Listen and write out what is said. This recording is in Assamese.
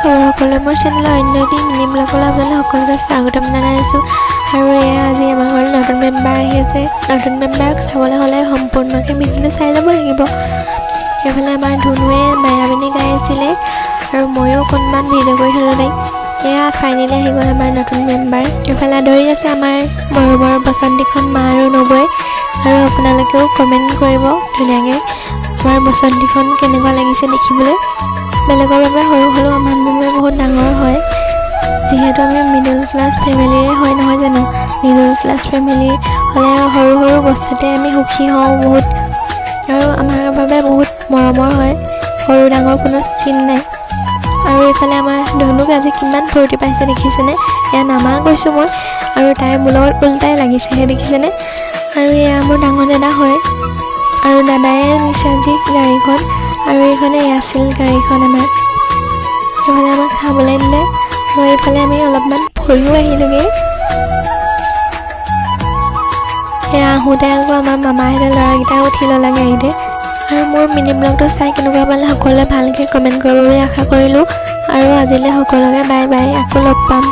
খবৰ সকলোৱে মোৰ চেনেলৰ অন্য এটি মিনি ব্লগলৈ আপোনালোক সকলোকে স্বাগতম জনাইছোঁ। আৰু এয়া আজি আমাৰ ঘৰত নতুন মেম্বাৰ আহিছে। নতুন মেম্বাৰক চাবলৈ হ'লে সম্পূৰ্ণকৈ ভিডিঅ'টো চাই যাব লাগিব। এইফালে আমাৰ ধুনুৱে মায়াবিনী গাই আছিলে আৰু ময়ো অকণমান ভিডিঅ' কৰি থ'লোঁ তাইক। এয়া ফাইনেলি আহি গ'ল আমাৰ নতুন মেম্বাৰ। এইফালে আদৰি আছে আমাৰ মৰমৰ বসন্তীখন মা আৰু নবৌৱে। আৰু আপোনালোকেও কমেণ্ট কৰিব ধুনীয়াকৈ আমাৰ বসন্তীখন কেনেকুৱা লাগিছে দেখিবলৈ। বেলেগৰ বাবে সৰু হ'লেও আমাৰ বাবে বহুত ডাঙৰ হয়, যিহেতু আমি মিডল ক্লাছ ফেমিলিৰে হয় নহয় জানো। মিডল ক্লাছ ফেমিলি হ'লে সৰু সৰু বস্তুতে আমি সুখী হওঁ বহুত, আৰু আমাৰ বাবে বহুত মৰমৰ হয়। সৰু ডাঙৰ কোনো চিন নাই। আৰু এইফালে আমাৰ ধনুক আজি কিমান ফূৰ্তি পাইছে দেখিছেনে। এয়া নামা গৈছোঁ মই আৰু তাই মোৰ লগত উল্টাই লাগিছেহে দেখিছেনে। আৰু এয়া মোৰ ডাঙৰ দাদা হয়, আৰু দাদাই নিছে আজি গাড়ীখন, আৰু এইখনে আছিল গাড়ীখন আমাৰ। এইফালে আমাক খাবলৈ দিলে আৰু এইফালে আমি অলপমান ফুৰিও আহিলোঁগৈ। এয়া আহোঁতে আকৌ আমাৰ মামাহঁতে ল'ৰাকেইটা উঠি ল'লে গাড়ীতে। আৰু মোৰ মিনি ব্লগটো চাই কেনেকুৱা পালে সকলোৱে ভালকৈ কমেণ্ট কৰিব বুলি আশা কৰিলোঁ। আৰু আজিলৈ সকলোকে বাই বাই, আকৌ লগ পাম।